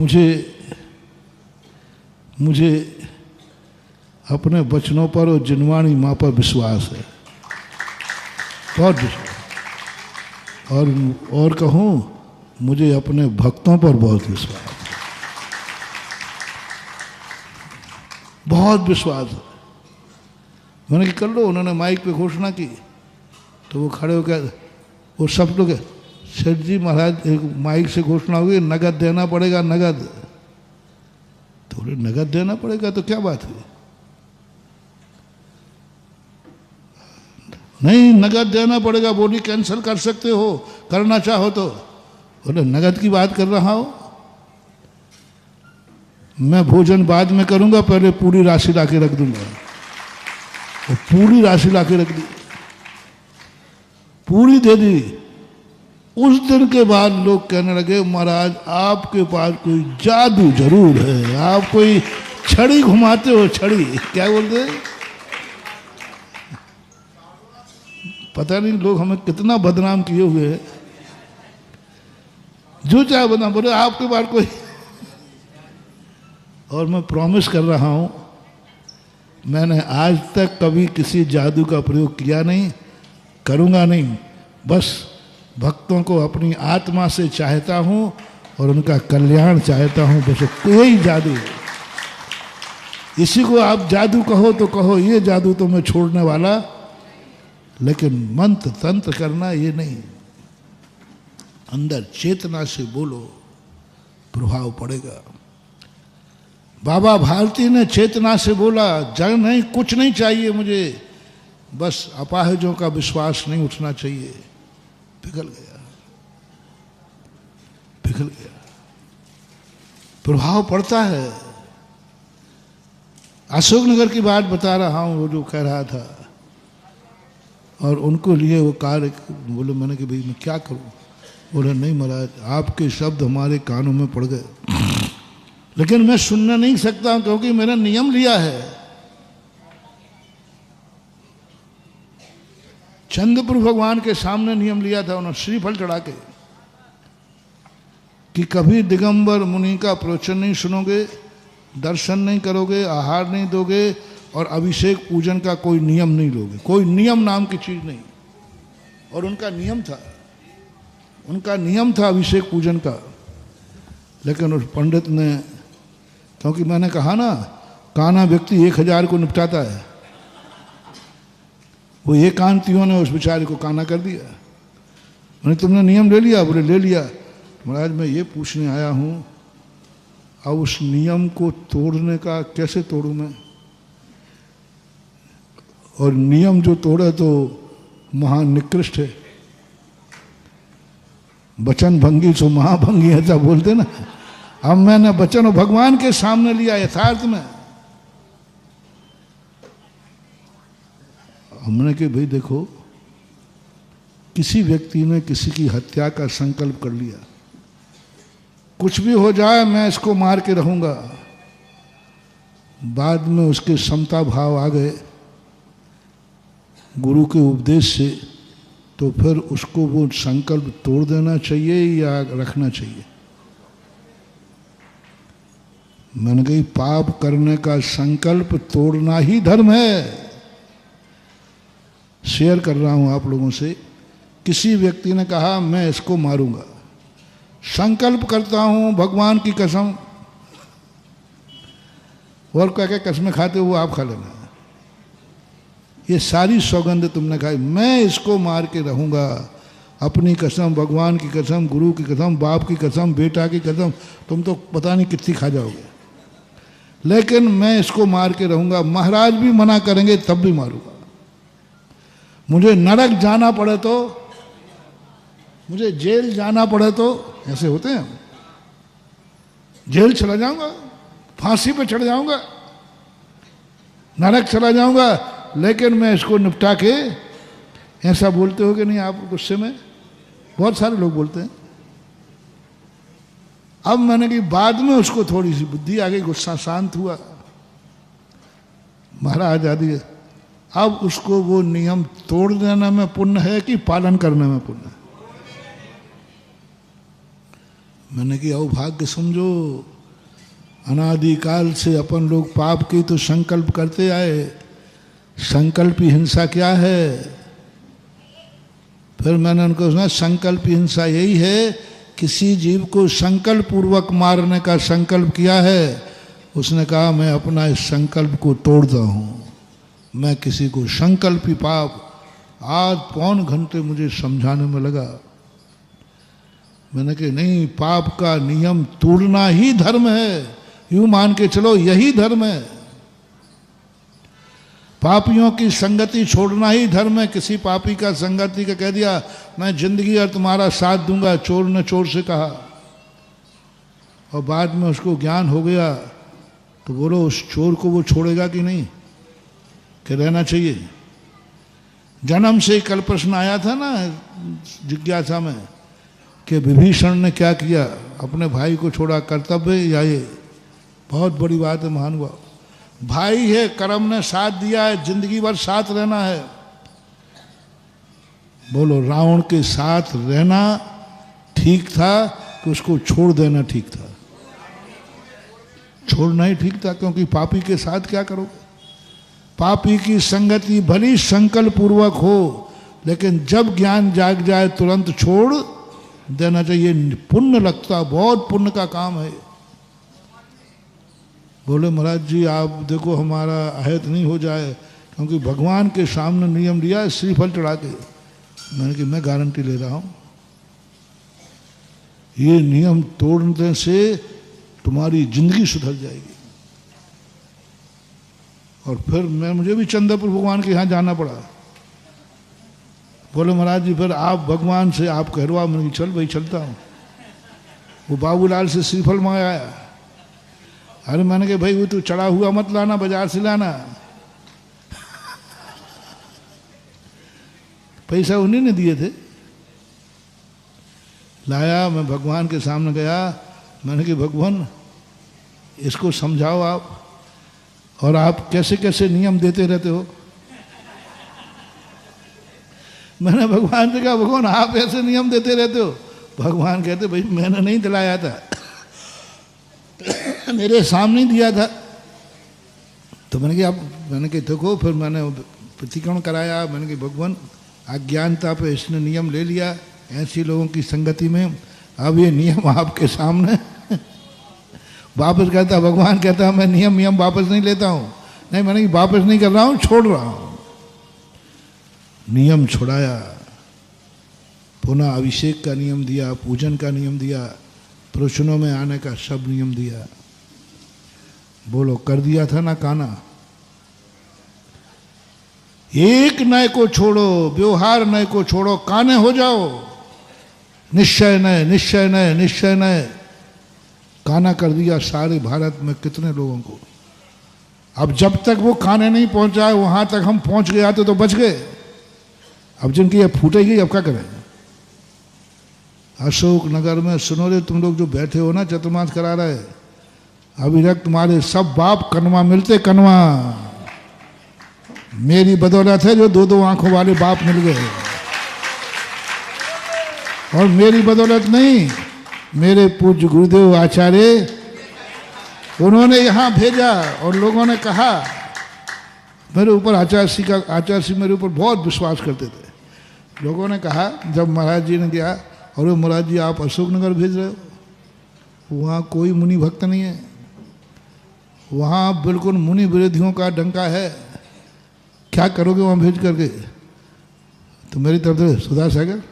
मुझे अपने वचनों पर और जिनवाणी माँ पर विश्वास है, बहुत विश्वास। और कहूँ, मुझे अपने भक्तों पर बहुत विश्वास है, बहुत विश्वास है। मैंने कि कर लो, उन्होंने माइक पे घोषणा की तो वो खड़े होकर वो सब लोग, सेठ जी महाराज एक माइक से घोषणा हुई, नगद देना पड़ेगा, नगद। तो बोले नगद देना पड़ेगा तो क्या बात हुई? नहीं, नगद देना पड़ेगा, बोली कैंसिल कर सकते हो करना चाहो तो। बोले नगद की बात कर रहा हो, मैं भोजन बाद में करूंगा, पहले पूरी राशि लाके रख दूंगा। और पूरी राशि लाके रख दी, पूरी दे दी। उस दिन के बाद लोग कहने लगे महाराज आपके पास कोई जादू जरूर है, आप कोई छड़ी घुमाते हो, छड़ी क्या बोलते हैं, पता नहीं लोग हमें कितना बदनाम किए हुए हैं, जो चाहे बदनाम बोले आपके पास कोई। और मैं प्रॉमिस कर रहा हूं, मैंने आज तक कभी किसी जादू का प्रयोग किया नहीं, करूंगा नहीं। बस भक्तों को अपनी आत्मा से चाहता हूं और उनका कल्याण चाहता हूं, बस कोई जादू। इसी को आप जादू कहो तो कहो, ये जादू तो मैं छोड़ने वाला, लेकिन मंत्र तंत्र करना ये नहीं। अंदर चेतना से बोलो, प्रभाव पड़ेगा। बाबा भारती ने चेतना से बोला, जग नहीं, कुछ नहीं चाहिए मुझे, बस अपाहिजों का विश्वास नहीं उठना चाहिए। पिघल गया, पिघल गया, प्रभाव पड़ता है। अशोकनगर की बात बता रहा हूं, वो जो कह रहा था, और उनको लिए वो कार्य बोले, मैंने कि भाई मैं क्या करूं? बोले नहीं महाराज, आपके शब्द हमारे कानों में पड़ गए, लेकिन मैं सुनना नहीं सकता क्योंकि मैंने नियम लिया है। चंद्रप्रभु भगवान के सामने नियम लिया था उन्होंने, श्रीफल चढ़ा के, कि कभी दिगंबर मुनि का प्रवचन नहीं सुनोगे, दर्शन नहीं करोगे, आहार नहीं दोगे, और अभिषेक पूजन का कोई नियम नहीं लोगे, कोई नियम नाम की चीज नहीं। और उनका नियम था, उनका नियम था अभिषेक पूजन का। लेकिन उस पंडित ने, क्योंकि मैंने कहा ना, काना व्यक्ति 1000 को निपटाता है, वो एकांतियों ने उस बेचारे को काना कर दिया। मैंने तुमने नियम ले लिया? बोले ले लिया। महाराज मैं ये पूछने आया हूं, अब उस नियम को तोड़ने का कैसे तोड़ूं मैं? और नियम जो तोड़े तो महान निकृष्ट है, वचन भंगी सो महाभंगी, ऐसा बोलते ना। अब मैंने वचन और भगवान के सामने लिया यथार्थ में। हमने कि भाई देखो, किसी व्यक्ति ने किसी की हत्या का संकल्प कर लिया, कुछ भी हो जाए मैं इसको मार के रहूंगा। बाद में उसके समता भाव आ गए गुरु के उपदेश से, तो फिर उसको वो संकल्प तोड़ देना चाहिए या रखना चाहिए? मैंने कही पाप करने का संकल्प तोड़ना ही धर्म है। शेयर कर रहा हूं आप लोगों से, किसी व्यक्ति ने कहा मैं इसको मारूंगा, संकल्प करता हूं भगवान की कसम, और क्या क्या कसमें खाते हो वो आप खा लेना, ये सारी सौगंध तुमने खाई, मैं इसको मार के रहूंगा, अपनी कसम, भगवान की कसम, गुरु की कसम, बाप की कसम, बेटा की कसम, तुम तो पता नहीं कितनी खा जाओगे, लेकिन मैं इसको मार के रहूंगा। महाराज भी मना करेंगे तब भी मारूंगा। मुझे नरक जाना पड़े तो, मुझे जेल जाना पड़े तो, ऐसे होते हैं, जेल चला जाऊंगा, फांसी पे चढ़ जाऊंगा, नरक चला जाऊंगा, लेकिन मैं इसको निपटा के। ऐसा बोलते हो कि नहीं आप गुस्से में? बहुत सारे लोग बोलते हैं। अब मैंने कि बाद में उसको थोड़ी सी बुद्धि आ गई, गुस्सा शांत हुआ, महाराज आदि, अब उसको वो नियम तोड़ देने में पुण्य है कि पालन करने में पुण्य है? मैंने कि अभाग्य समझो, अनादिकाल से अपन लोग पाप की तो संकल्प करते आए। संकल्पी हिंसा क्या है? फिर मैंने उनको सुना, संकल्पी हिंसा यही है, किसी जीव को संकल्प पूर्वक मारने का संकल्प किया है, उसने कहा मैं अपना इस संकल्प को तोड़ता हूँ, मैं किसी को संकल्पी पाप। आज पौन घंटे मुझे समझाने में लगा। मैंने कहा नहीं, पाप का नियम तोड़ना ही धर्म है, यूं मान के चलो यही धर्म है। पापियों की संगति छोड़ना ही धर्म है। किसी पापी का संगति का कह दिया मैं जिंदगी और तुम्हारा साथ दूंगा, चोर ने चोर से कहा, और बाद में उसको ज्ञान हो गया, तो बोलो उस चोर को वो छोड़ेगा कि नहीं, कि रहना चाहिए? जन्म से ही कल प्रश्न आया था ना जिज्ञासा में कि विभीषण ने क्या किया, अपने भाई को छोड़ा, कर्तव्य या ये? बहुत बड़ी बात है महानुभाव। भाई है, कर्म ने साथ दिया है, जिंदगी भर साथ रहना है। बोलो रावण के साथ रहना ठीक था कि उसको छोड़ देना ठीक था? छोड़ना ही ठीक था, क्योंकि पापी के साथ क्या करोगे? पापी की संगति भली संकल्प पूर्वक हो, लेकिन जब ज्ञान जाग जाए तुरंत छोड़ देना चाहिए। पुण्य लगता, बहुत पुण्य का काम है। बोले महाराज जी आप देखो हमारा अहित नहीं हो जाए, क्योंकि भगवान के सामने नियम लिया है श्रीफल चढ़ा के। मैंने कहा मैं गारंटी ले रहा हूँ, ये नियम तोड़ने से तुम्हारी जिंदगी सुधर जाएगी। और फिर मुझे भी चंद्रपुर भगवान के यहाँ जाना पड़ा। बोले महाराज जी फिर आप भगवान से आप कहरवा। मैंने चल भाई चलता हूँ। वो बाबूलाल से श्रीफल मंगाया। अरे मैंने कहा भाई वो तो चढ़ा हुआ मत लाना, बाजार से लाना। पैसा उन्हीं ने दिए थे। लाया, मैं भगवान के सामने गया। मैंने कहा भगवान इसको समझाओ आप, और आप कैसे कैसे नियम देते रहते हो। मैंने भगवान से कहा भगवान आप ऐसे नियम देते रहते हो। भगवान कहते भाई मैंने नहीं दिलाया था, मेरे सामने दिया था। तो मैंने कहा देखो, फिर मैंने प्रतिक्रमण कराया। मैंने कहा भगवान अज्ञानता पे इसने नियम ले लिया ऐसी लोगों की संगति में, अब ये नियम आपके सामने वापस कहता। भगवान कहता मैं नियम वापस नहीं लेता हूँ। नहीं, मैंने वापस नहीं कर रहा हूँ, छोड़ रहा हूँ। नियम छुड़ाया, पुनः अभिषेक का नियम दिया, पूजन का नियम दिया, प्रवचनों में आने का सब नियम दिया। बोलो कर दिया था ना काना। एक नए को छोड़ो, व्यवहार नए को छोड़ो, काने हो जाओ। निश्चय नए, निश्चय नए, निश्चय नए। काना कर दिया सारे भारत में कितने लोगों को। अब जब तक वो काने नहीं पहुंचा है वहां तक हम पहुंच गए तो बच गए। अब जिनकी ये फूटेगी अब क्या करें। अशोक नगर में सुनो रे तुम लोग जो बैठे हो ना चतुर्मास करा रहे, अभी तक तुम्हारे सब बाप कनवा मिलते, कनवा मेरी बदौलत है जो दो दो आंखों वाले बाप मिल गए। और मेरी बदौलत नहीं, मेरे पूज्य गुरुदेव आचार्य उन्होंने यहाँ भेजा और लोगों ने कहा। मेरे ऊपर आचार्य सिंह मेरे ऊपर बहुत विश्वास करते थे। लोगों ने कहा जब महाराज जी ने किया, और महाराज जी आप अशोकनगर भेज रहे हो, वहाँ कोई मुनि भक्त नहीं है, वहाँ बिल्कुल मुनि विरोधियों का डंका है, क्या करोगे वहाँ भेज करके। तो मेरी तरफ से सुधा सागर